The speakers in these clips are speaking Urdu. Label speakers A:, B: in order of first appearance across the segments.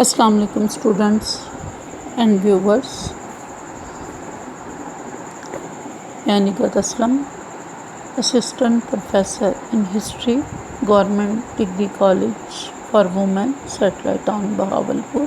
A: Assalamu alaikum students and viewers. Yanikat Aslam, Assistant Professor in History, Government Degree College for Women, Satellite Town Bahawalpur.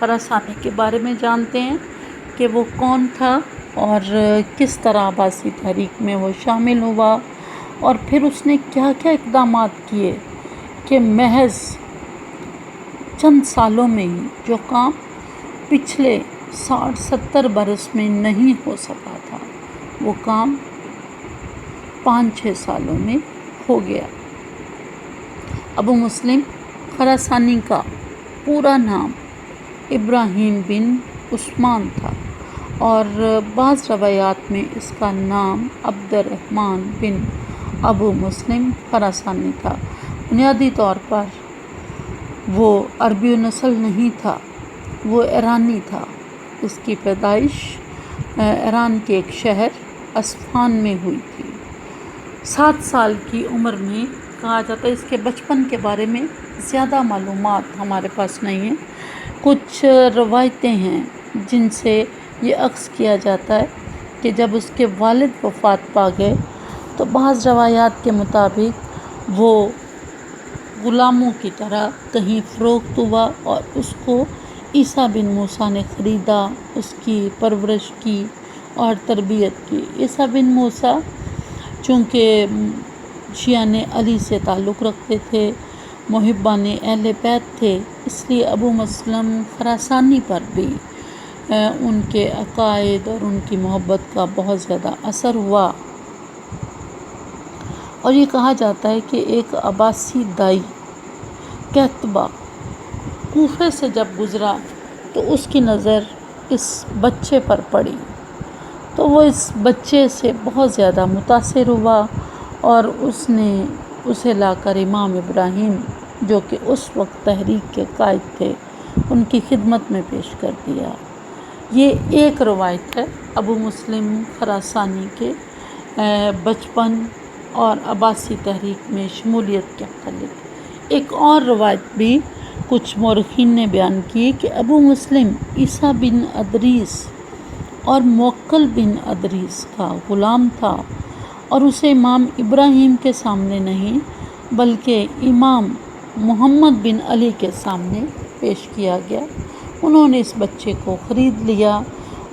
A: Khurasani کے بارے میں جانتے ہیں کہ وہ کون تھا اور کس طرح عباسی تحریک میں وہ شامل ہوا، اور پھر اس نے کیا کیا اقدامات کیے کہ محض چند سالوں میں ہی جو کام پچھلے 60-70 برس میں نہیں ہو سکا تھا وہ کام 5-6 سالوں میں ہو گیا۔ ابو مسلم خراسانی کا پورا نام ابراہیم بن عثمان تھا، اور بعض روایات میں اس کا نام عبد الرحمن بن ابو مسلم خراسانی تھا۔ بنیادی طور پر وہ عربی نسل نہیں تھا، وہ ایرانی تھا۔ اس کی پیدائش ایران کے ایک شہر اصفہان میں ہوئی تھی۔ 7 سال کی عمر میں کہا جاتا ہے۔ اس کے بچپن کے بارے میں زیادہ معلومات ہمارے پاس نہیں ہیں۔ کچھ روایتیں ہیں جن سے یہ اخذ کیا جاتا ہے کہ جب اس کے والد وفات پا گئے تو بعض روایات کے مطابق وہ غلاموں کی طرح کہیں فروخت ہوا اور اس کو عیسیٰ بن موسیٰ نے خریدا، اس کی پرورش کی اور تربیت کی۔ عیسیٰ بن موسیٰ چونکہ شیعہ علی سے تعلق رکھتے تھے، محبان اہل بیت تھے، اس لیے ابو مسلم خراسانی پر بھی ان کے عقائد اور ان کی محبت کا بہت زیادہ اثر ہوا۔ اور یہ کہا جاتا ہے کہ ایک عباسی دائی کہتبہ کوفے سے جب گزرا تو اس کی نظر اس بچے پر پڑی، تو وہ اس بچے سے بہت زیادہ متاثر ہوا اور اس نے اسے لا کر امام ابراہیم جو کہ اس وقت تحریک کے قائد تھے ان کی خدمت میں پیش کر دیا۔ یہ ایک روایت ہے ابو مسلم خراسانی کے بچپن اور عباسی تحریک میں شمولیت کے متعلق۔ ایک اور روایت بھی کچھ مورخین نے بیان کی کہ ابو مسلم عیسیٰ بن ادریس اور موکل بن ادریس کا غلام تھا، اور اسے امام ابراہیم کے سامنے نہیں بلکہ امام محمد بن علی کے سامنے پیش کیا گیا۔ انہوں نے اس بچے کو خرید لیا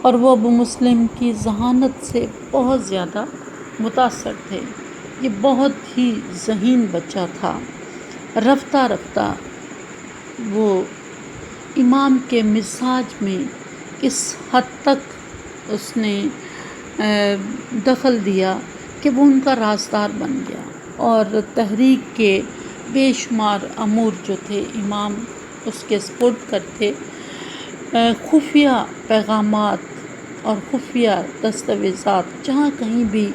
A: اور وہ ابو مسلم کی ذہانت سے بہت زیادہ متاثر تھے۔ یہ بہت ہی ذہین بچہ تھا۔ رفتہ رفتہ وہ امام کے مزاج میں اس حد تک اس نے دخل دیا کہ وہ ان کا رازدار بن گیا، اور تحریک کے بے شمار امور جو تھے امام اس کے سپرد کرتے۔ خفیہ پیغامات اور خفیہ دستاویزات جہاں کہیں بھی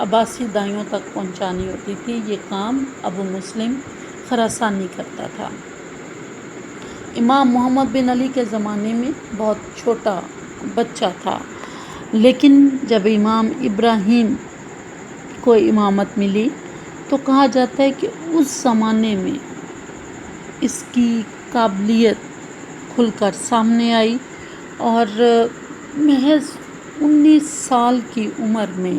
A: عباسی دائیوں تک پہنچانی ہوتی تھی یہ کام ابو مسلم خراسانی کرتا تھا۔ امام محمد بن علی کے زمانے میں بہت چھوٹا بچہ تھا، لیکن جب امام ابراہیم کو امامت ملی تو کہا جاتا ہے کہ اس زمانے میں اس کی قابلیت کھل کر سامنے آئی، اور محض 19 سال کی عمر میں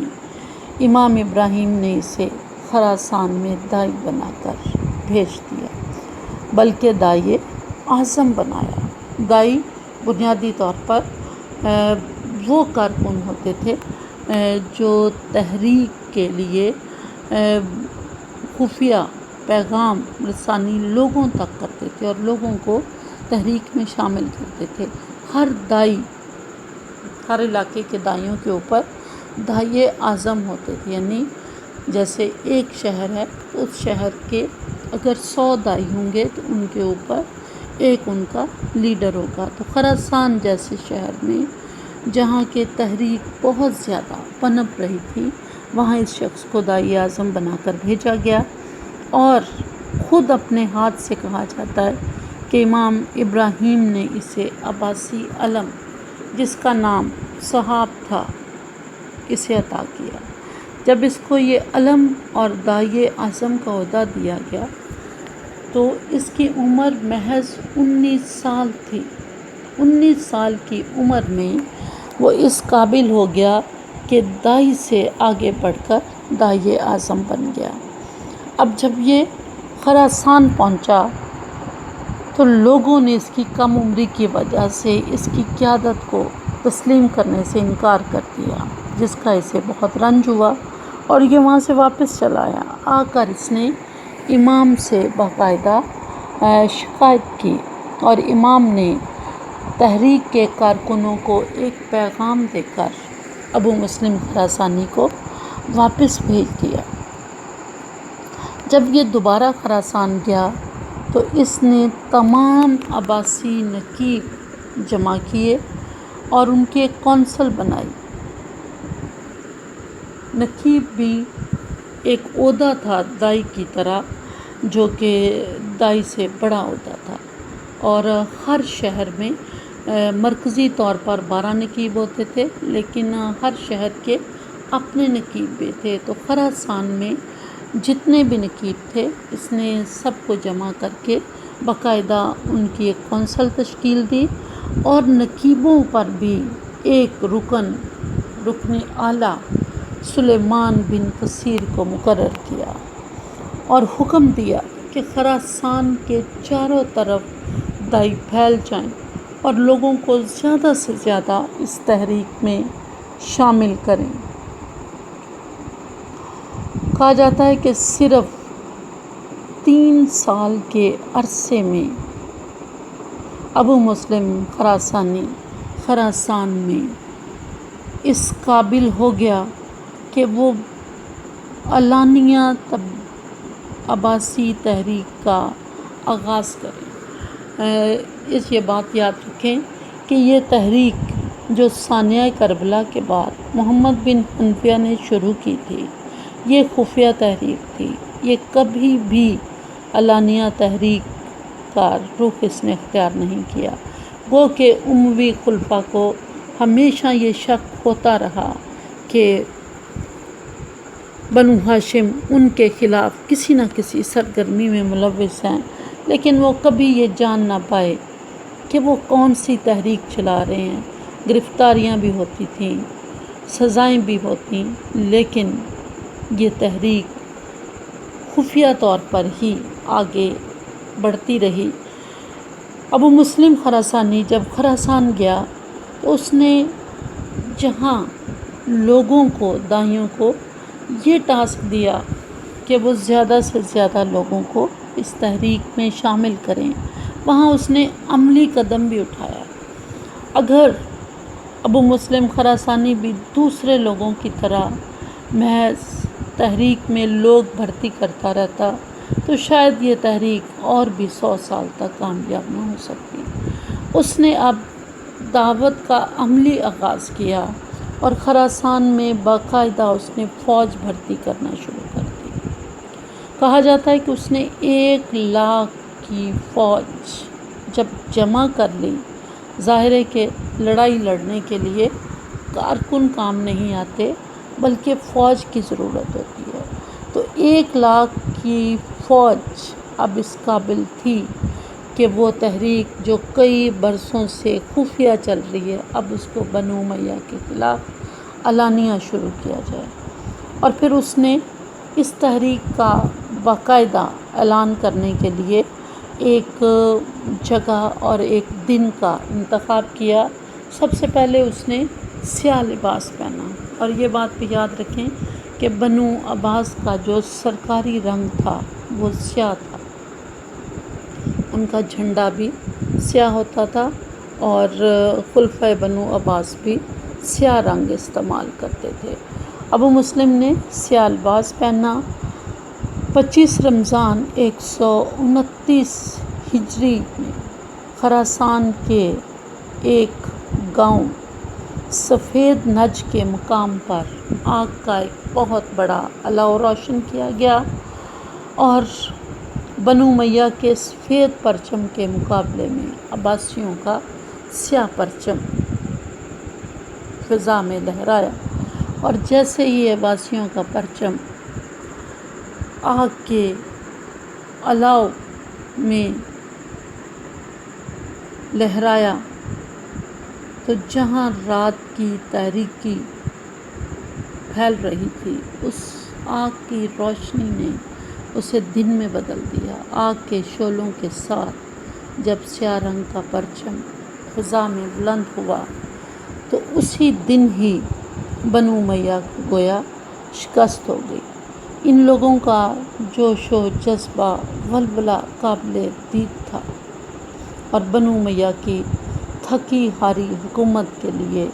A: امام ابراہیم نے اسے خراسان میں دائی بنا کر بھیج دیا، بلکہ دائی اعظم بنایا۔ دائی بنیادی طور پر وہ کارکن ہوتے تھے جو تحریک کے لیے خفیہ پیغام رسانی لوگوں تک کرتے تھے اور لوگوں کو تحریک میں شامل کرتے تھے۔ ہر دائی، ہر علاقے کے دائیوں کے اوپر دائی اعظم ہوتے تھے، یعنی جیسے ایک شہر ہے تو اس شہر کے اگر 100 دائی ہوں گے تو ان کے اوپر ایک ان کا لیڈر ہوگا۔ تو خراسان جیسے شہر میں جہاں کے تحریک بہت زیادہ پنپ رہی تھی وہاں اس شخص کو دائی اعظم بنا کر بھیجا گیا، اور خود اپنے ہاتھ سے کہا جاتا ہے کہ امام ابراہیم نے اسے عباسی علم جس کا نام صحاب تھا اسے عطا کیا۔ جب اس کو یہ علم اور دائی اعظم کا عہدہ دیا گیا تو اس کی عمر محض 19 سال تھی۔ 19 سال کی عمر میں وہ اس قابل ہو گیا کہ دائی سے آگے بڑھ کر دائی اعظم بن گیا۔ اب جب یہ خراسان پہنچا تو لوگوں نے اس کی کم عمری کی وجہ سے اس کی قیادت کو تسلیم کرنے سے انکار کر دیا، جس کا اسے بہت رنج ہوا اور یہ وہاں سے واپس چلا آیا۔ آ کر اس نے امام سے باقاعدہ شکایت کی اور امام نے تحریک کے کارکنوں کو ایک پیغام دے کر ابو مسلم خراسانی کو واپس بھیج دیا۔ جب یہ دوبارہ خراسان گیا تو اس نے تمام عباسی نقیب جمع کیے اور ان کی ایک کونسل بنائی۔ نقیب بھی ایک عہدہ تھا دائی کی طرح، جو کہ دائی سے بڑا عہدہ تھا، اور ہر شہر میں مرکزی طور پر 12 نقیب ہوتے تھے، لیکن ہر شہر کے اپنے نقیب بھی تھے۔ تو خراسان میں جتنے بھی نقیب تھے اس نے سب کو جمع کر کے باقاعدہ ان کی ایک کونسل تشکیل دی اور نقیبوں پر بھی ایک رکن اعلیٰ سلیمان بن کثیر کو مقرر کیا اور حکم دیا کہ خراسان کے چاروں طرف دائی پھیل جائیں اور لوگوں کو زیادہ سے زیادہ اس تحریک میں شامل کریں۔ کہا جاتا ہے کہ صرف 3 سال کے عرصے میں ابو مسلم خراسانی خراسان میں اس قابل ہو گیا کہ وہ علانیہ عباسی تحریک کا آغاز کریں۔ یہ بات یاد رکھیں کہ یہ تحریک جو ثانیہ کربلا کے بعد محمد بن حنفیہ نے شروع کی تھی، یہ خفیہ تحریک تھی۔ یہ کبھی بھی علانیہ تحریک کا رخ اس نے اختیار نہیں کیا، گو کہ اموی خلفاء کو ہمیشہ یہ شک ہوتا رہا کہ بنو ہاشم ان کے خلاف کسی نہ کسی سرگرمی میں ملوث ہیں، لیکن وہ کبھی یہ جان نہ پائے کہ وہ کون سی تحریک چلا رہے ہیں۔ گرفتاریاں بھی ہوتی تھیں، سزائیں بھی ہوتیں، لیکن یہ تحریک خفیہ طور پر ہی آگے بڑھتی رہی۔ ابو مسلم خراسانی جب خراسان گیا تو اس نے جہاں لوگوں کو، دائیوں کو یہ ٹاسک دیا کہ وہ زیادہ سے زیادہ لوگوں کو اس تحریک میں شامل کریں، وہاں اس نے عملی قدم بھی اٹھایا۔ اگر ابو مسلم خراسانی بھی دوسرے لوگوں کی طرح محض تحریک میں لوگ بھرتی کرتا رہتا تو شاید یہ تحریک اور بھی 100 سال تک کامیاب نہ ہو سکتی۔ اس نے اب دعوت کا عملی آغاز کیا اور خراسان میں باقاعدہ اس نے فوج بھرتی کرنا شروع کر دی۔ کہا جاتا ہے کہ اس نے 1 لاکھ کی فوج جب جمع کر لی، ظاہر ہے کہ لڑائی لڑنے کے لیے کارکن کام نہیں آتے بلکہ فوج کی ضرورت ہوتی ہے، تو 1 لاکھ کی فوج اب اس قابل تھی کہ وہ تحریک جو کئی برسوں سے خفیہ چل رہی ہے، اب اس کو بنو امیہ کے خلاف علانیہ شروع کیا جائے۔ اور پھر اس نے اس تحریک کا باقاعدہ اعلان کرنے کے لیے ایک جگہ اور ایک دن کا انتخاب کیا۔ سب سے پہلے اس نے سیاہ لباس پہنا، اور یہ بات بھی یاد رکھیں کہ بنو عباس کا جو سرکاری رنگ تھا وہ سیاہ تھا، ان کا جھنڈا بھی سیاہ ہوتا تھا اور خلفۂ بنو عباس بھی سیاہ رنگ استعمال کرتے تھے۔ ابو مسلم نے سیاہ لباس پہنا۔ 25 رمضان 129 ہجری میں خراسان کے ایک گاؤں سفید نج کے مقام پر آگ کا ایک بہت بڑا الاؤ روشن کیا گیا اور بنو امیہ کے سفید پرچم کے مقابلے میں عباسیوں کا سیاہ پرچم فضا میں لہرایا، اور جیسے ہی عباسیوں کا پرچم آگ کے الاؤ میں لہرایا تو جہاں رات کی تاریکی پھیل رہی تھی، اس آگ کی روشنی نے اسے دن میں بدل دیا۔ آگ کے شعلوں کے ساتھ جب سیاہ رنگ کا پرچم فضا میں بلند ہوا تو اسی دن ہی بنو امیہ کو گویا شکست ہو گئی۔ ان لوگوں کا جوش و جذبہ ولولہ قابل دید تھا اور بنو امیہ کی تھکی ہاری حکومت کے لیے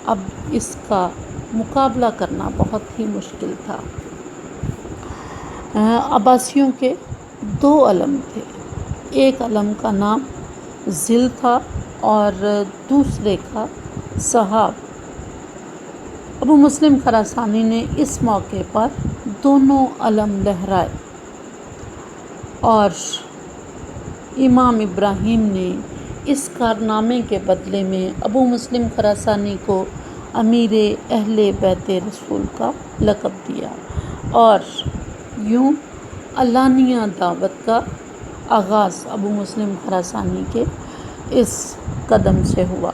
A: اب اس کا مقابلہ کرنا بہت ہی مشکل تھا۔ عباسیوں کے دو علم تھے، ایک علم کا نام ذل تھا اور دوسرے کا صحاب۔ ابو مسلم خراسانی نے اس موقع پر دونوں علم لہرائے اور امام ابراہیم نے اس کارنامے کے بدلے میں ابو مسلم خراسانی کو امیر اہل بیت رسول کا لقب دیا اور یوں علانیہ دعوت کا آغاز ابو مسلم خراسانی کے اس قدم سے ہوا۔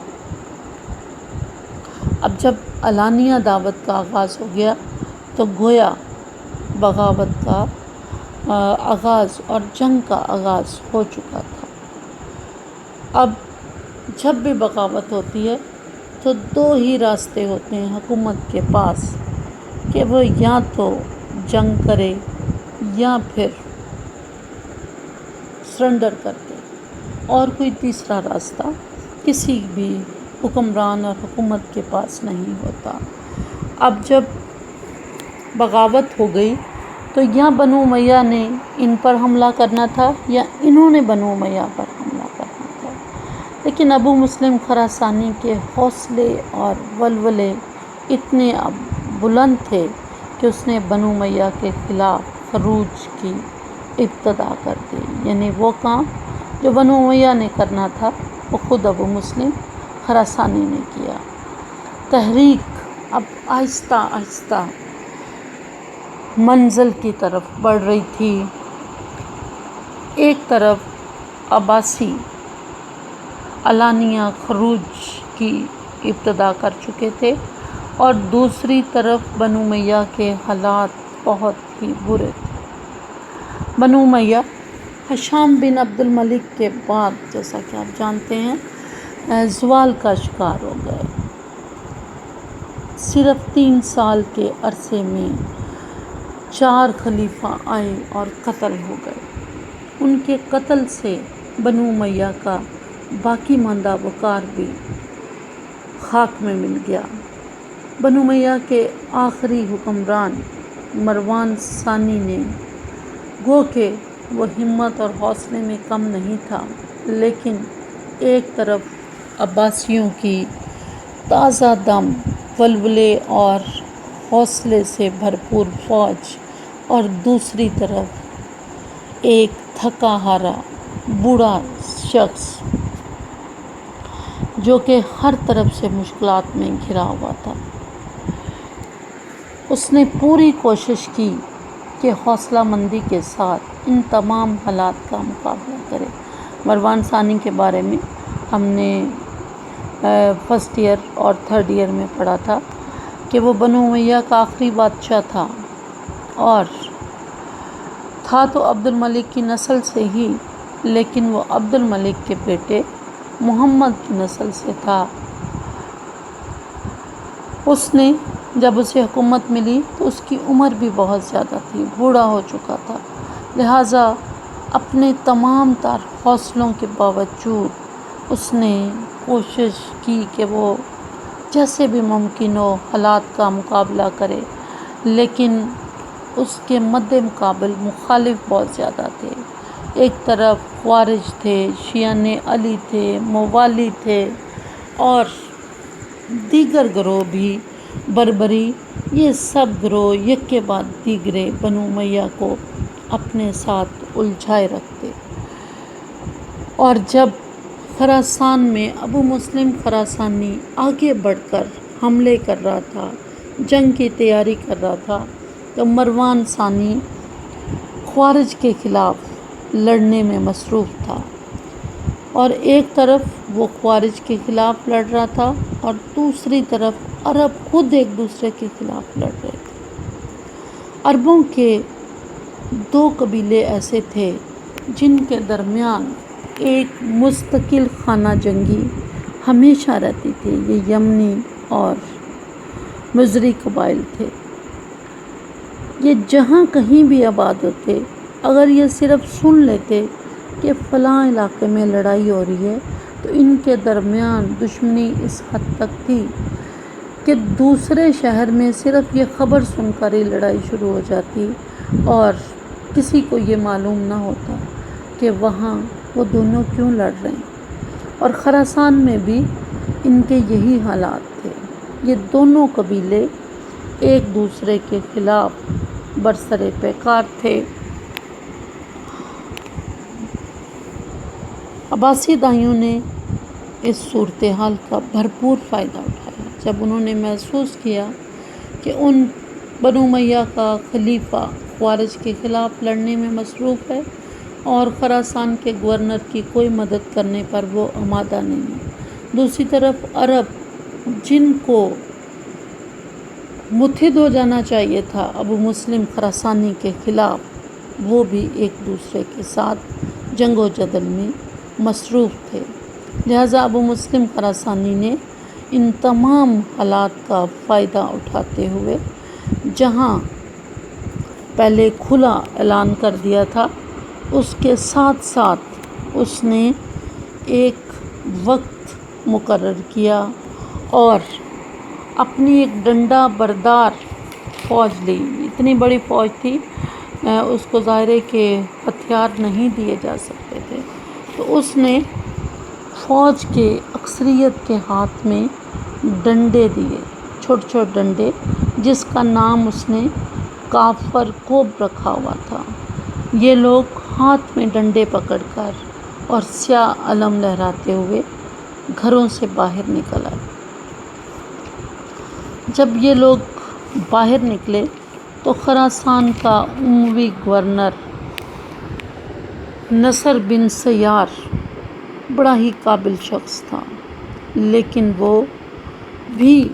A: اب جب علانیہ دعوت کا آغاز ہو گیا تو گویا بغاوت کا آغاز اور جنگ کا آغاز ہو چکا تھا۔ اب جب بھی بغاوت ہوتی ہے تو دو ہی راستے ہوتے ہیں حکومت کے پاس کہ وہ یا تو جنگ کرے یا پھر سرنڈر کر دے، اور کوئی تیسرا راستہ کسی بھی حکمران اور حکومت کے پاس نہیں ہوتا۔ اب جب بغاوت ہو گئی تو یا بنو امیہ نے ان پر حملہ کرنا تھا یا انہوں نے بنو امیہ پر حملہ کرنا تھا، لیکن ابو مسلم خراسانی کے حوصلے اور ولولے اتنے بلند تھے کہ اس نے بنو امیہ کے خلاف خروج کی ابتدا کر دی۔ یعنی وہ کام جو بنو امیہ نے کرنا تھا وہ خود ابو مسلم خراسانی نے کیا۔ تحریک اب آہستہ آہستہ منزل کی طرف بڑھ رہی تھی۔ ایک طرف عباسی علانیہ خروج کی ابتدا کر چکے تھے اور دوسری طرف بنو امیہ کے حالات بہت ہی برے تھے۔ بنو امیہ ہشام بن عبد الملک کے بعد جیسا کہ آپ جانتے ہیں زوال کا شکار ہو گئے۔ صرف 3 سال کے عرصے میں 4 خلیفہ آئے اور قتل ہو گئے۔ ان کے قتل سے بنو امیہ کا باقی ماندہ وقار بھی خاک میں مل گیا۔ بنو امیہ کے آخری حکمران مروان ثانی نے گو کہ وہ ہمت اور حوصلے میں کم نہیں تھا، لیکن ایک طرف عباسیوں کی تازہ دم ولولے اور حوصلے سے بھرپور فوج اور دوسری طرف ایک تھکا ہارا بوڑھا شخص جو کہ ہر طرف سے مشکلات میں گھرا ہوا تھا، اس نے پوری کوشش کی کہ حوصلہ مندی کے ساتھ ان تمام حالات کا مقابلہ کرے۔ مروان ثانی کے بارے میں ہم نے فرسٹ ایئر اور تھرڈ ایئر میں پڑھا تھا کہ وہ بنو امیہ کا آخری بادشاہ تھا اور تھا تو عبد الملک کی نسل سے ہی، لیکن وہ عبد الملک کے بیٹے محمد کی نسل سے تھا۔ اس نے جب اسے حکومت ملی تو اس کی عمر بھی بہت زیادہ تھی، بوڑھا ہو چکا تھا، لہٰذا اپنے تمام تر حوصلوں کے باوجود اس نے کوشش کی کہ وہ جیسے بھی ممکن ہو حالات کا مقابلہ کرے، لیکن اس کے مد مقابل مخالف بہت زیادہ تھے۔ ایک طرف خوارج تھے، شیعہ علی تھے، موالی تھے اور دیگر گروہ بھی، بربری، یہ سب گروہ یک کے بعد دیگرے بنو امیہ کو اپنے ساتھ الجھائے رکھتے۔ اور جب خراسان میں ابو مسلم خراسانی آگے بڑھ کر حملے کر رہا تھا، جنگ کی تیاری کر رہا تھا، تو مروان ثانی خوارج کے خلاف لڑنے میں مصروف تھا، اور ایک طرف وہ خوارج کے خلاف لڑ رہا تھا اور دوسری طرف عرب خود ایک دوسرے کے خلاف لڑ رہے تھے۔ عربوں کے 2 قبیلے ایسے تھے جن کے درمیان ایک مستقل خانہ جنگی ہمیشہ رہتی تھی۔ یہ یمنی اور مزری قبائل تھے۔ یہ جہاں کہیں بھی آباد ہوتے، اگر یہ صرف سن لیتے کہ فلاں علاقے میں لڑائی ہو رہی ہے تو ان کے درمیان دشمنی اس حد تک تھی کہ دوسرے شہر میں صرف یہ خبر سن کر ہی لڑائی شروع ہو جاتی اور کسی کو یہ معلوم نہ ہوتا کہ وہاں وہ دونوں کیوں لڑ رہے ہیں۔ اور خراسان میں بھی ان کے یہی حالات تھے۔ یہ دونوں قبیلے ایک دوسرے کے خلاف برسر پیکار تھے۔ عباسی دائیوں نے اس صورتحال کا بھرپور فائدہ اٹھایا۔ جب انہوں نے محسوس کیا کہ ان بنو امیہ کا خلیفہ خوارج کے خلاف لڑنے میں مصروف ہے اور خراسان کے گورنر کی کوئی مدد کرنے پر وہ آمادہ نہیں ہے، دوسری طرف عرب جن کو متحد ہو جانا چاہیے تھا ابو مسلم خراسانی کے خلاف، وہ بھی ایک دوسرے کے ساتھ جنگ و جدل میں مصروف تھے، لہٰذا ابو مسلم خراسانی نے ان تمام حالات کا فائدہ اٹھاتے ہوئے جہاں پہلے کھلا اعلان کر دیا تھا، اس کے ساتھ ساتھ اس نے ایک وقت مقرر کیا اور اپنی ایک ڈنڈا بردار فوج لی۔ اتنی بڑی فوج تھی، اس کو ظاہر ہے کہ ہتھیار نہیں دیے جا سکتے تھے، تو اس نے فوج کے اکثریت کے ہاتھ میں ڈنڈے دیے، چھوٹے چھوٹے ڈنڈے، جس کا نام اس نے کافر کوب رکھا ہوا تھا۔ یہ لوگ ہاتھ میں ڈنڈے پکڑ کر اور سیاہ علم لہراتے ہوئے گھروں سے باہر نکل آئے۔ جب یہ لوگ باہر نکلے تو خراسان کا عموی گورنر نصر بن سیار بڑا ہی قابل شخص تھا، لیکن وہ بھی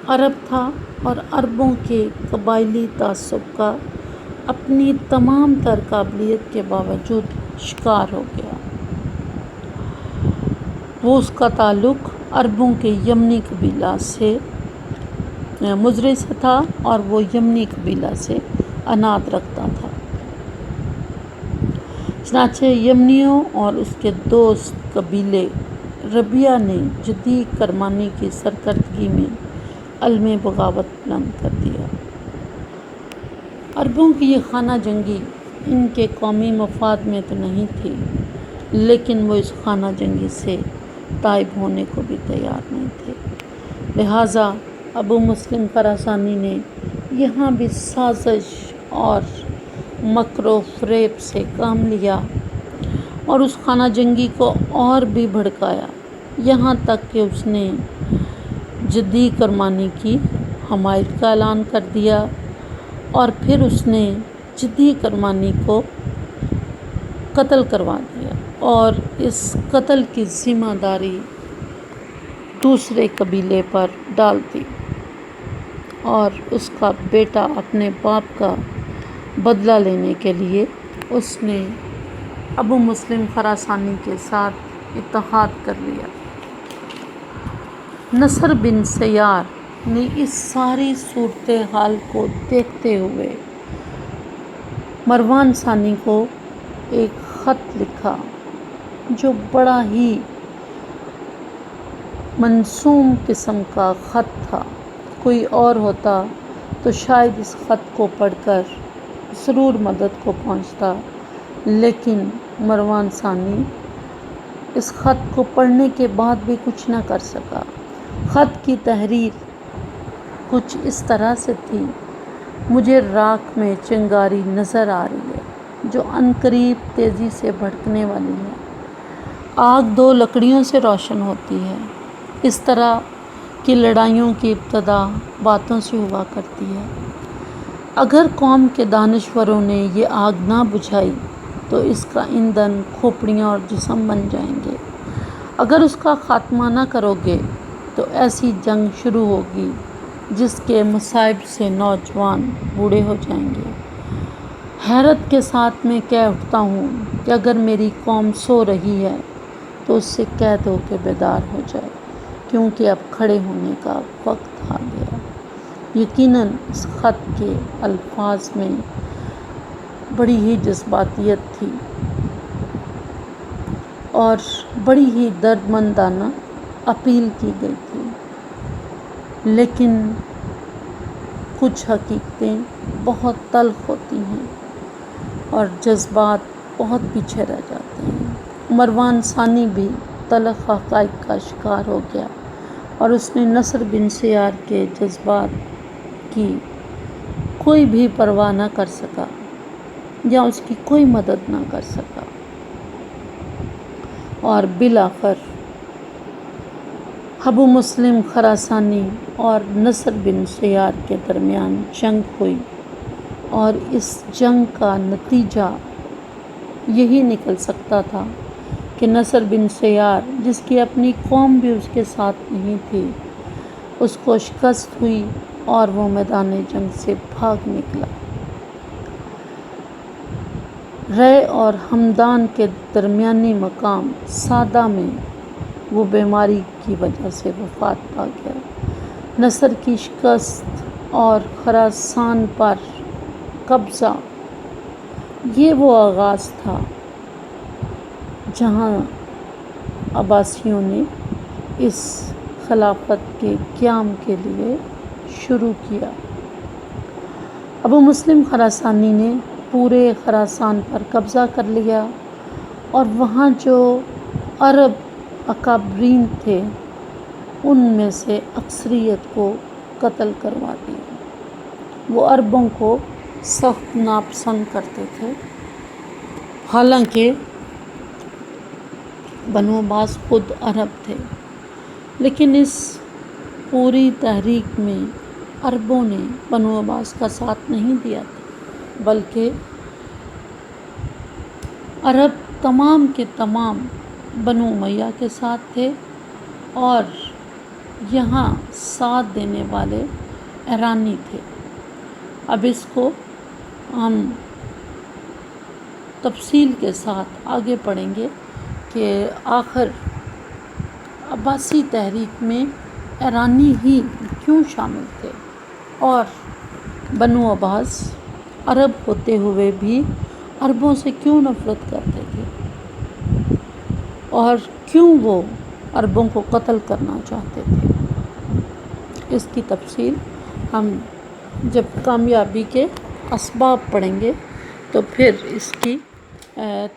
A: عرب تھا اور عربوں کے قبائلی تعصب کا اپنی تمام تر قابلیت کے باوجود شکار ہو گیا۔ وہ اس کا تعلق عربوں کے یمنی قبیلہ سے مزری سے تھا اور وہ یمنی قبیلہ سے عناد رکھتا تھا۔ چنانچہ یمنیوں اور اس کے دوست قبیلے ربیہ نے جدی کرمانی کی سرکردگی میں علم بغاوت بلند کر دیا۔ عربوں کی یہ خانہ جنگی ان کے قومی مفاد میں تو نہیں تھی، لیکن وہ اس خانہ جنگی سے تائب ہونے کو بھی تیار نہیں تھے، لہٰذا ابو مسلم خراسانی نے یہاں بھی سازش اور مکر و فریب سے کام لیا اور اس خانہ جنگی کو اور بھی بھڑکایا، یہاں تک کہ اس نے جدی کرمانی کی حمایت کا اعلان کر دیا اور پھر اس نے جدی کرمانی کو قتل کروا دیا اور اس قتل کی ذمہ داری دوسرے قبیلے پر ڈال دی، اور اس کا بیٹا اپنے باپ کا بدلہ لینے کے لیے اس نے ابو مسلم خراسانی کے ساتھ اتحاد کر لیا۔ نصر بن سیار نے اس ساری صورتحال کو دیکھتے ہوئے مروان ثانی کو ایک خط لکھا جو بڑا ہی منظوم قسم کا خط تھا۔ کوئی اور ہوتا تو شاید اس خط کو پڑھ کر ضرور مدد کو پہنچتا، لیکن مروان ثانی اس خط کو پڑھنے کے بعد بھی کچھ نہ کر سکا۔ خط کی تحریر کچھ اس طرح سے تھی: مجھے راکھ میں چنگاری نظر آ رہی ہے جو عنقریب تیزی سے بھڑکنے والی ہے۔ آگ دو لکڑیوں سے روشن ہوتی ہے، اس طرح کی لڑائیوں کی ابتدا باتوں سے ہوا کرتی ہے۔ اگر قوم کے دانشوروں نے یہ آگ نہ بجھائی تو اس کا ایندھن کھوپڑیاں اور جسم بن جائیں گے۔ اگر اس کا خاتمہ نہ کرو گے تو ایسی جنگ شروع ہوگی جس کے مصائب سے نوجوان بوڑھے ہو جائیں گے، حیرت کے ساتھ میں کہہ اٹھتا ہوں کہ اگر میری قوم سو رہی ہے تو اس سے کہہ دو کہ بیدار ہو جائے، کیونکہ اب کھڑے ہونے کا وقت آ گیا۔ یقیناً اس خط کے الفاظ میں بڑی ہی جذباتیت تھی اور بڑی ہی دردمندانہ اپیل کی گئی تھی، لیکن کچھ حقیقتیں بہت تلخ ہوتی ہیں اور جذبات بہت پیچھے رہ جاتے ہیں۔ مروان ثانی بھی تلخ حقائق کا شکار ہو گیا اور اس نے نصر بن سیار کے جذبات کی کوئی بھی پرواہ نہ کر سکا یا اس کی کوئی مدد نہ کر سکا، اور بالآخر ابو مسلم خراسانی اور نصر بن سیار کے درمیان جنگ ہوئی، اور اس جنگ کا نتیجہ یہی نکل سکتا تھا کہ نصر بن سیار، جس کی اپنی قوم بھی اس کے ساتھ نہیں تھی، اس کو شکست ہوئی اور وہ میدان جنگ سے بھاگ نکلا۔ رے اور ہمدان کے درمیانی مقام سادہ میں وہ بیماری کی وجہ سے وفات پا گیا۔ نصر کی شکست اور خراسان پر قبضہ، یہ وہ آغاز تھا جہاں عباسیوں نے اس خلافت کے قیام کے لیے شروع کیا۔ ابو مسلم خراسانی نے پورے خراسان پر قبضہ کر لیا اور وہاں جو عرب اکابرین تھے ان میں سے اکثریت کو قتل کروا دیا۔ وہ عربوں کو سخت ناپسند کرتے تھے، حالانکہ بنو عباس خود عرب تھے، لیکن اس پوری تحریک میں عربوں نے بنو عباس کا ساتھ نہیں دیا تھا، بلکہ عرب تمام کے تمام بنو امیہ کے ساتھ تھے، اور یہاں ساتھ دینے والے ایرانی تھے۔ اب اس کو ہم تفصیل کے ساتھ آگے پڑھیں گے کہ آخر عباسی تحریک میں ایرانی ہی کیوں شامل تھے، اور بنو عباس عرب ہوتے ہوئے بھی عربوں سے کیوں نفرت کرتے تھے، اور کیوں وہ عربوں کو قتل کرنا چاہتے تھے۔ اس کی تفصیل ہم جب کامیابی کے اسباب پڑھیں گے تو پھر اس کی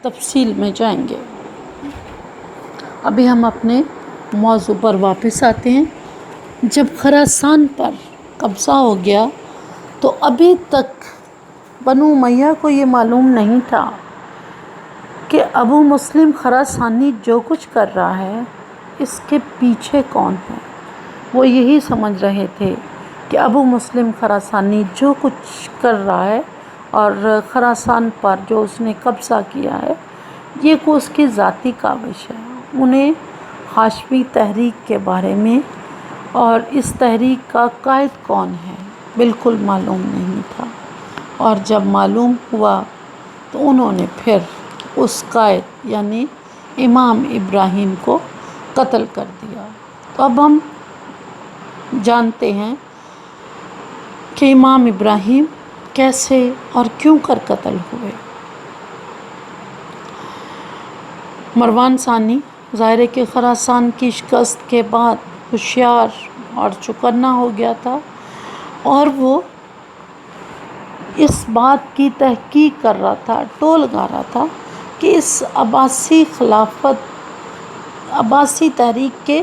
A: تفصیل میں جائیں گے۔ ابھی ہم اپنے موضوع پر واپس آتے ہیں۔ جب خراسان پر قبضہ ہو گیا تو ابھی تک بنو امیہ کو یہ معلوم نہیں تھا کہ ابو مسلم خراسانی جو کچھ کر رہا ہے اس کے پیچھے کون ہے۔ وہ یہی سمجھ رہے تھے کہ ابو مسلم خراسانی جو کچھ کر رہا ہے اور خراسان پر جو اس نے قبضہ کیا ہے یہ کو اس کی ذاتی کاوش ہے۔ انہیں ہاشمی تحریک کے بارے میں اور اس تحریک کا قائد کون ہے بالکل معلوم نہیں تھا، اور جب معلوم ہوا تو انہوں نے پھر اس قائد یعنی امام ابراہیم کو قتل کر دیا۔ تو اب ہم جانتے ہیں کہ امام ابراہیم کیسے اور کیوں کر قتل ہوئے۔ مروان ثانی ظاہر ہے کہ خراسان کی شکست کے بعد ہوشیار اور چوکنا ہو گیا تھا، اور وہ اس بات کی تحقیق کر رہا تھا، ٹول لگا رہا تھا کہ اس عباسی تحریک کے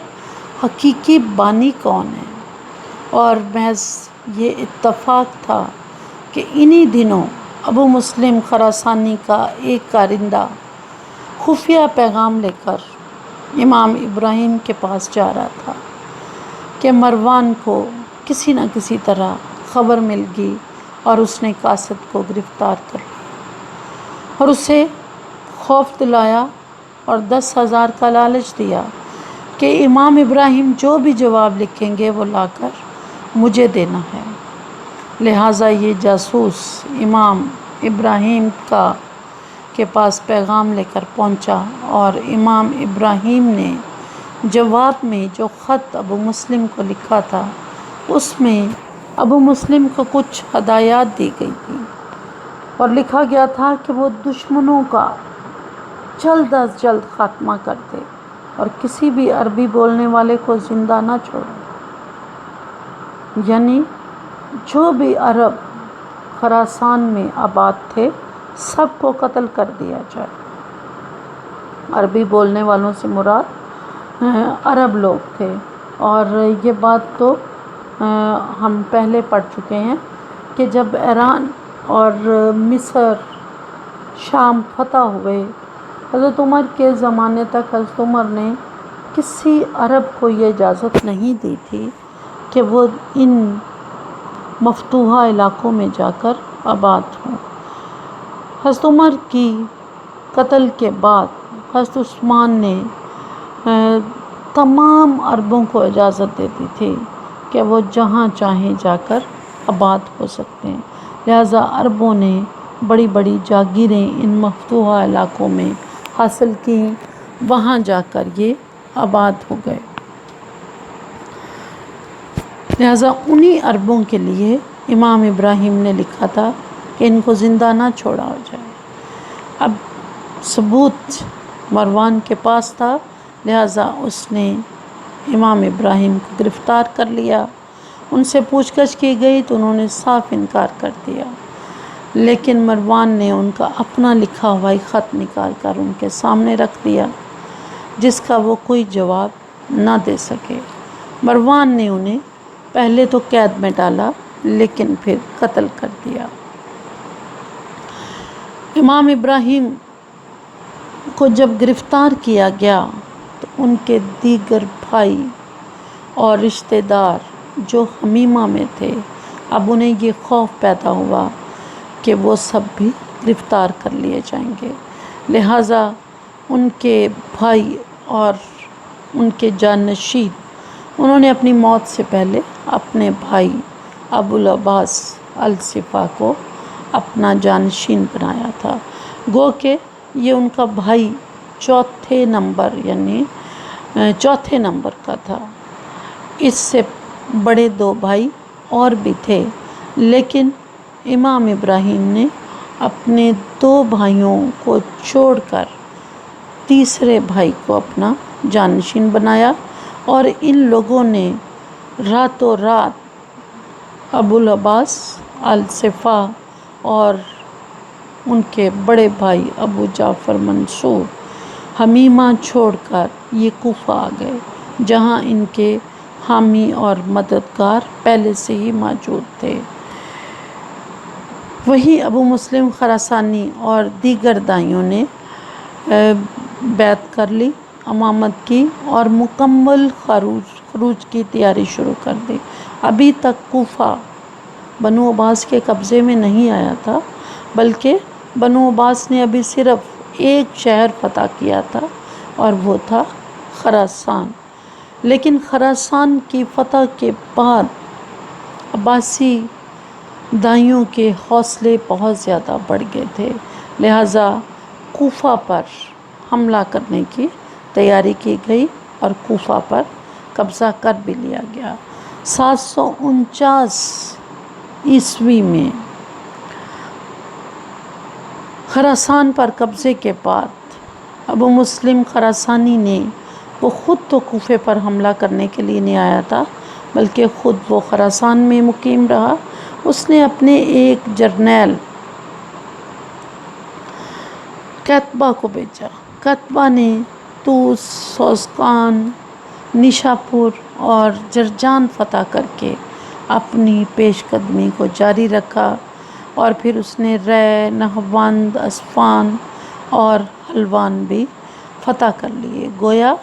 A: حقیقی بانی کون ہیں، اور محض یہ اتفاق تھا کہ انہی دنوں ابو مسلم خراسانی کا ایک کارندہ خفیہ پیغام لے کر امام ابراہیم کے پاس جا رہا تھا کہ مروان کو کسی نہ کسی طرح خبر مل گئی اور اس نے قاصد کو گرفتار کر لیا اور اسے خوف دلایا اور 10,000 کا لالچ دیا کہ امام ابراہیم جو بھی جواب لکھیں گے وہ لا کر مجھے دینا ہے۔ لہٰذا یہ جاسوس امام ابراہیم کے پاس پیغام لے کر پہنچا، اور امام ابراہیم نے جواب میں جو خط ابو مسلم کو لکھا تھا اس میں ابو مسلم کو کچھ ہدایات دی گئی تھی، اور لکھا گیا تھا کہ وہ دشمنوں کا جلد از جلد خاتمہ کر دے اور کسی بھی عربی بولنے والے کو زندہ نہ چھوڑے، یعنی جو بھی عرب خراسان میں آباد تھے سب کو قتل کر دیا جائے۔ عربی بولنے والوں سے مراد عرب لوگ تھے، اور یہ بات تو ہم پہلے پڑھ چکے ہیں کہ جب ایران اور مصر شام فتح ہوئے، حضرت عمر کے زمانے تک حضرت عمر نے کسی عرب کو یہ اجازت نہیں دی تھی کہ وہ ان مفتوحہ علاقوں میں جا کر آباد ہوں۔ حضرت عمر کی قتل کے بعد حضرت عثمان نے تمام عربوں کو اجازت دے دی تھی کہ وہ جہاں چاہیں جا کر آباد ہو سکتے ہیں، لہٰذا عربوں نے بڑی بڑی جاگیریں ان مفتوحہ علاقوں میں حاصل کیں، وہاں جا کر یہ آباد ہو گئے۔ لہٰذا انہی عربوں کے لیے امام ابراہیم نے لکھا تھا کہ ان کو زندہ نہ چھوڑا ہو جائے۔ اب ثبوت مروان کے پاس تھا، لہٰذا اس نے امام ابراہیم کو گرفتار کر لیا۔ ان سے پوچھ گچھ کی گئی تو انہوں نے صاف انکار کر دیا، لیکن مروان نے ان کا اپنا لکھا ہوا ایک خط نکال کر ان کے سامنے رکھ دیا جس کا وہ کوئی جواب نہ دے سکے۔ مروان نے انہیں پہلے تو قید میں ڈالا لیکن پھر قتل کر دیا۔ امام ابراہیم کو جب گرفتار کیا گیا تو ان کے دیگر بھائی اور رشتہ دار جو حمیمہ میں تھے، اب انہیں یہ خوف پیدا ہوا کہ وہ سب بھی گرفتار کر لیے جائیں گے، لہٰذا ان کے بھائی اور ان کے جانشین انہوں نے اپنی موت سے پہلے اپنے بھائی ابو العباس الصفا کو اپنا جانشین بنایا تھا، گو کہ یہ ان کا بھائی چوتھے نمبر کا تھا۔ اس سے بڑے دو بھائی اور بھی تھے، لیکن امام ابراہیم نے اپنے دو بھائیوں کو چھوڑ کر تیسرے بھائی کو اپنا جانشین بنایا، اور ان لوگوں نے راتوں رات ابو العباس الصفا اور ان کے بڑے بھائی ابو جعفر منصور حمیمہ چھوڑ کر یہ کوفہ آ گئے، جہاں ان کے حامی اور مددگار پہلے سے ہی موجود تھے۔ وہی ابو مسلم خراسانی اور دیگر دائیوں نے بیعت کر لی، امامت کی، اور مکمل خروج کی تیاری شروع کر دی۔ ابھی تک کوفہ بنو عباس کے قبضے میں نہیں آیا تھا، بلکہ بنو عباس نے ابھی صرف ایک شہر فتح کیا تھا اور وہ تھا خراسان۔ لیکن خراسان کی فتح کے بعد عباسی دائیوں کے حوصلے بہت زیادہ بڑھ گئے تھے، لہٰذا کوفہ پر حملہ کرنے کی تیاری کی گئی اور کوفہ پر قبضہ کر بھی لیا گیا۔ 749 عیسوی میں خراسان پر قبضے کے بعد ابو مسلم خراسانی نے، وہ خود تو کوفے پر حملہ کرنے کے لیے نہیں آیا تھا بلکہ خود وہ خراسان میں مقیم رہا، اس نے اپنے ایک جرنیل قیتبہ کو بھیجا۔ قیتبہ نے طوس، سوزقان، نیشاپور اور جرجان فتح کر کے اپنی پیش قدمی کو جاری رکھا، اور پھر اس نے رے، نہاوند، اصفہان اور حلوان بھی فتح کر لیے۔ گویا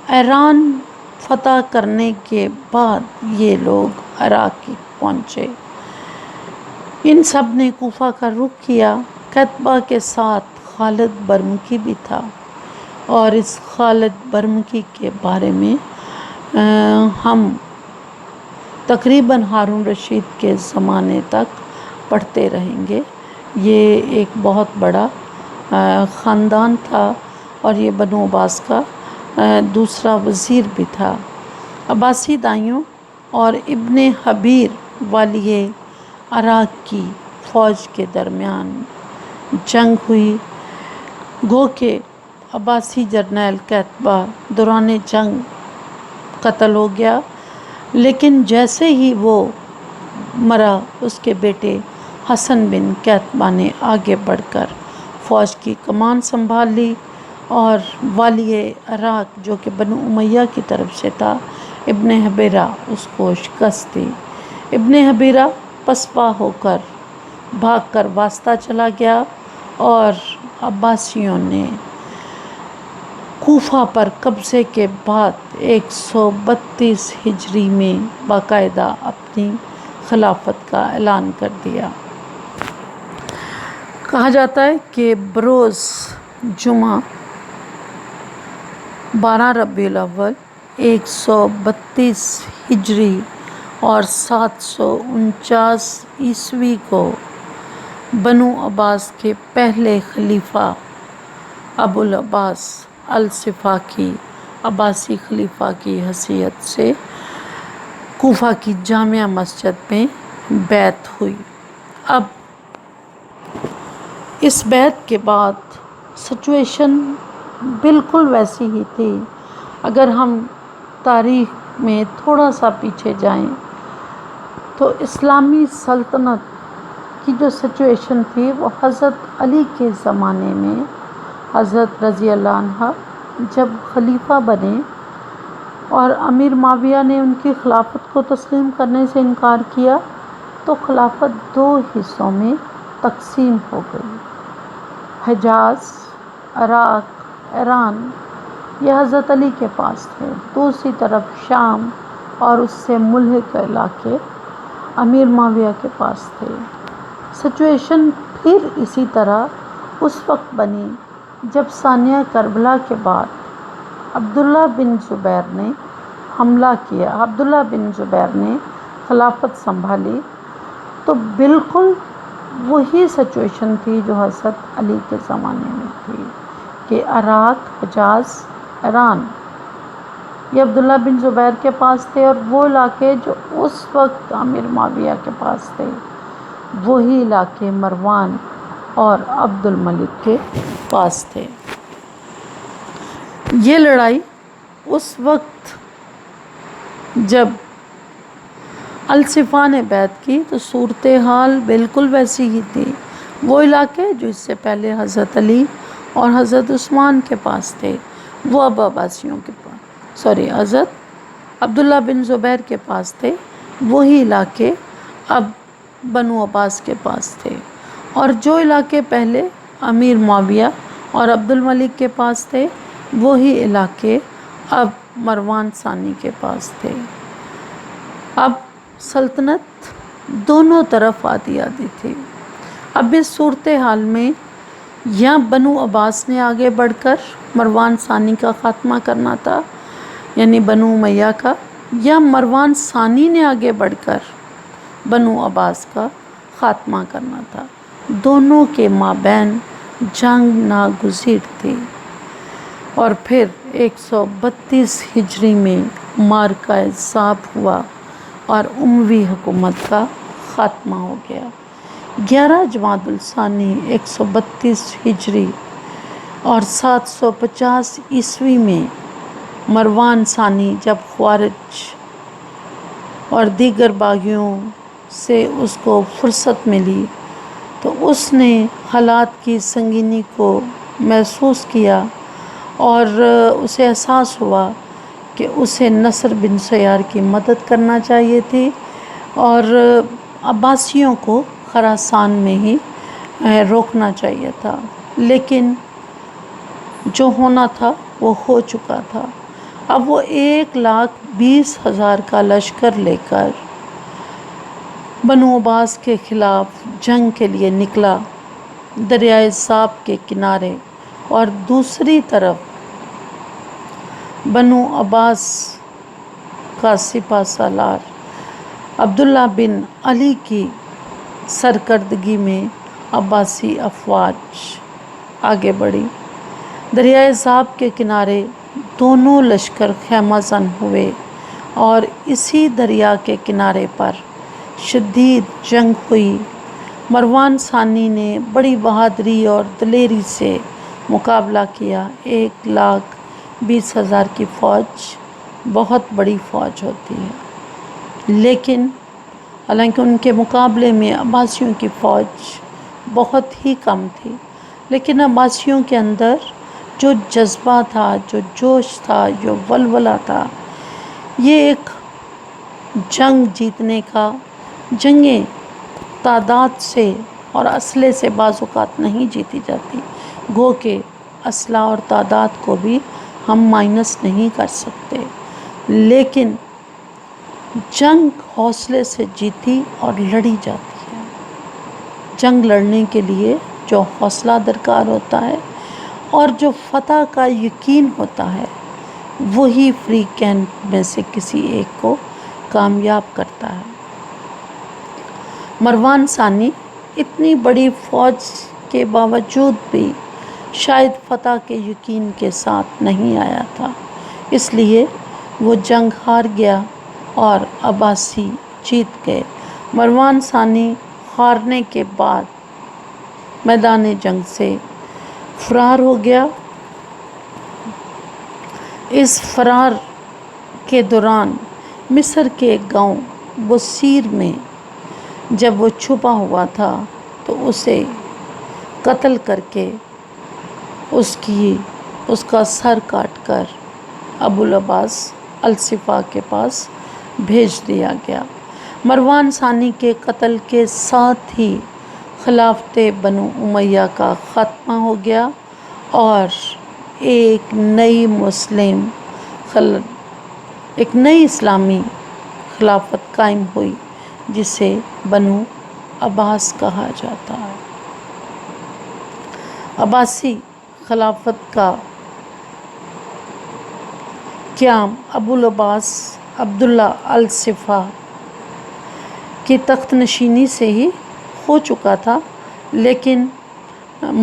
A: ایران فتح کرنے کے بعد یہ لوگ عراق پہنچے۔ ان سب نے کوفہ کا رخ کیا۔ قیتبہ کے ساتھ خالد برمکی بھی تھا، اور اس خالد برمکی کے بارے میں ہم تقریباً ہارون رشید کے زمانے تک پڑھتے رہیں گے، یہ ایک بہت بڑا خاندان تھا اور یہ بنو عباس کا دوسرا وزیر بھی تھا۔ عباسی دائیوں اور ابن حبیر والی عراق کی فوج کے درمیان جنگ ہوئی، گو کہ عباسی جرنیل قیتبہ دوران جنگ قتل ہو گیا، لیکن جیسے ہی وہ مرا اس کے بیٹے حسن بن قیتبہ نے آگے بڑھ کر فوج کی کمان سنبھال لی اور والی عراق جو کہ بنو امیہ کی طرف سے تھا ابن حبیرہ اس کو شکست دی۔ ابن حبیرہ پسپا ہو کر بھاگ کر واسطہ چلا گیا اور عباسیوں نے کوفہ پر قبضے کے بعد 132 ہجری میں باقاعدہ اپنی خلافت کا اعلان کر دیا۔ کہا جاتا ہے کہ بروز جمعہ 12 ربیع الاول 132 ہجری اور 749 عیسوی کو بنو عباس کے پہلے خلیفہ ابو العباس الصفاکی عباسی خلیفہ کی حیثیت سے کوفہ کی جامع مسجد میں بیعت ہوئی۔ اب اس بیعت کے بعد سچویشن بالکل ویسی ہی تھی۔ اگر ہم تاریخ میں تھوڑا سا پیچھے جائیں تو اسلامی سلطنت کی جو سچویشن تھی وہ حضرت علی کے زمانے میں حضرت رضی اللہ عنہ جب خلیفہ بنے اور امیر معاویہ نے ان کی خلافت کو تسلیم کرنے سے انکار کیا تو خلافت 2 حصوں میں تقسیم ہو گئی۔ حجاز، عراق، ایران یہ حضرت علی کے پاس تھے، دوسری طرف شام اور اس سے ملحق علاقے امیر معاویہ کے پاس تھے۔ سچویشن پھر اسی طرح اس وقت بنی جب ثانیہ کربلا کے بعد عبداللہ بن زبیر نے حملہ کیا، عبداللہ بن زبیر نے خلافت سنبھالی، تو بالکل وہی سچویشن تھی جو حضرت علی کے زمانے میں تھی کہ عراق، حجاز، ایران یہ عبداللہ بن زبیر کے پاس تھے اور وہ علاقے جو اس وقت امیر معاویہ کے پاس تھے وہی علاقے مروان اور عبد الملک کے پاس تھے۔ یہ لڑائی اس وقت جب الصفا نے بیعت کی تو صورتحال بالکل ویسی ہی تھی۔ وہ علاقے جو اس سے پہلے حضرت علی اور حضرت عثمان کے پاس تھے وہ اب عباسیوں کے پاس حضرت عبداللہ بن زبیر کے پاس تھے، وہی علاقے اب بنو عباس کے پاس تھے، اور جو علاقے پہلے امیر معاویہ اور عبد الملک کے پاس تھے وہی علاقے اب مروان ثانی کے پاس تھے۔ اب سلطنت دونوں طرف آدھی آدھی تھی۔ اب اس صورتحال میں یا بنو عباس نے آگے بڑھ کر مروان ثانی کا خاتمہ کرنا تھا یعنی بنو امیہ کا، یا مروان ثانی نے آگے بڑھ کر بنو عباس کا خاتمہ کرنا تھا۔ دونوں کے مابین جنگ ناگزیر تھی اور پھر 132 ہجری میں معرکہ ضاب ہوا اور اموی حکومت کا خاتمہ ہو گیا۔ 11 جمادی الثانی 132 ہجری اور 750 عیسوی میں مروان ثانی جب خوارج اور دیگر باغیوں سے اس کو فرصت ملی تو اس نے حالات کی سنگینی کو محسوس کیا اور اسے احساس ہوا کہ اسے نصر بن سیار کی مدد کرنا چاہیے تھی اور عباسیوں کو خراسان میں ہی روکنا چاہیے تھا، لیکن جو ہونا تھا وہ ہو چکا تھا۔ اب وہ 1,20,000 کا لشکر لے کر بنو عباس کے خلاف جنگ کے لیے نکلا دریائے ضاب کے کنارے، اور دوسری طرف بنو عباس کا سپہ سالار عبداللہ بن علی کی سرکردگی میں عباسی افواج آگے بڑھی۔ دریائے زاب کے کنارے دونوں لشکر خیمہ زن ہوئے اور اسی دریا کے کنارے پر شدید جنگ ہوئی۔ مروان ثانی نے بڑی بہادری اور دلیری سے مقابلہ کیا۔ 1,20,000 کی فوج بہت بڑی فوج ہوتی ہے، لیکن حالانکہ ان کے مقابلے میں عباسیوں کی فوج بہت ہی کم تھی، لیکن عباسیوں کے اندر جو جذبہ تھا، جو جوش تھا، جو ولولہ تھا، یہ ایک جنگ جیتنے کا، جنگیں تعداد سے اور اسلحے سے بعض اوقات نہیں جیتی جاتی، گو کہ اسلحہ اور تعداد کو بھی ہم مائنس نہیں کر سکتے، لیکن جنگ حوصلے سے جیتی اور لڑی جاتی ہے۔ جنگ لڑنے کے لیے جو حوصلہ درکار ہوتا ہے اور جو فتح کا یقین ہوتا ہے، وہی فری کیمپ میں سے کسی ایک کو کامیاب کرتا ہے۔ مروان ثانی اتنی بڑی فوج کے باوجود بھی شاید فتح کے یقین کے ساتھ نہیں آیا تھا، اس لیے وہ جنگ ہار گیا اور عباسی جیت گئے۔ مروان ثانی ہارنے کے بعد میدان جنگ سے فرار ہو گیا۔ اس فرار کے دوران مصر کے ایک گاؤں بصیر میں جب وہ چھپا ہوا تھا تو اسے قتل کر کے اس کا سر کاٹ کر ابوالعباس الصفا کے پاس بھیج دیا گیا۔ مروان ثانی کے قتل کے ساتھ ہی خلافت بنو امیہ کا خاتمہ ہو گیا اور ایک نئی اسلامی خلافت قائم ہوئی جسے بنو عباس کہا جاتا ہے۔ عباسی خلافت کا قیام ابوالعباس عبداللہ الصفا کی تخت نشینی سے ہی ہو چکا تھا، لیکن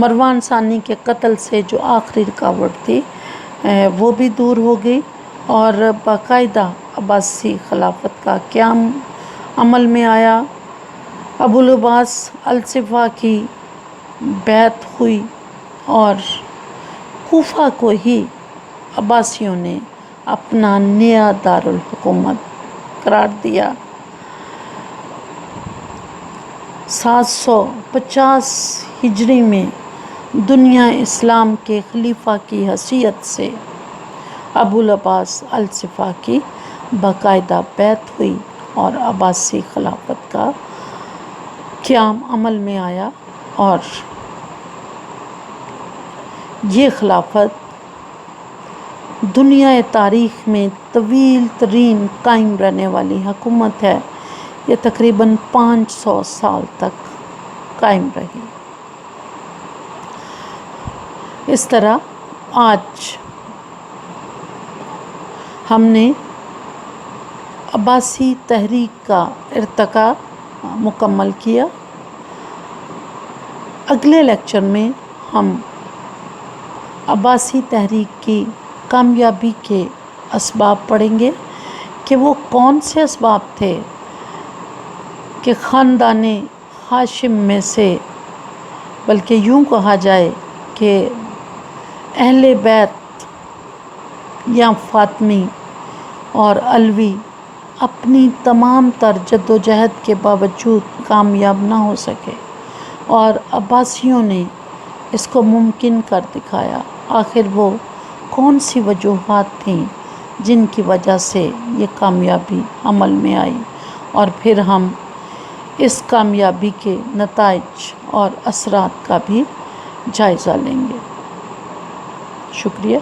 A: مروان ثانی کے قتل سے جو آخری رکاوٹ تھی وہ بھی دور ہو گئی اور باقاعدہ عباسی خلافت کا قیام عمل میں آیا۔ ابوالعباس الصفا کی بیعت ہوئی اور کوفہ کو ہی عباسیوں نے اپنا نیا دارالحکومت قرار دیا۔ 750 ہجری میں دنیا اسلام کے خلیفہ کی حیثیت سے ابوالعباس الصفا کی باقاعدہ بیعت ہوئی اور عباسی خلافت کا قیام عمل میں آیا اور یہ خلافت دنیا تاریخ میں طویل ترین قائم رہنے والی حکومت ہے۔ یہ تقریباً 500 سال تک قائم رہی۔ اس طرح آج ہم نے عباسی تحریک کا ارتقا مکمل کیا۔ اگلے لیکچر میں ہم عباسی تحریک کی کامیابی کے اسباب پڑھیں گے کہ وہ کون سے اسباب تھے کہ خاندان ہاشم میں سے، بلکہ یوں کہا جائے کہ اہل بیت یا فاطمی اور علوی اپنی تمام تر جد و جہد کے باوجود کامیاب نہ ہو سکے اور عباسیوں نے اس کو ممکن کر دکھایا۔ آخر وہ کون سی وجوہات تھیں جن کی وجہ سے یہ کامیابی عمل میں آئی، اور پھر ہم اس کامیابی کے نتائج اور اثرات کا بھی جائزہ لیں گے۔ شکریہ۔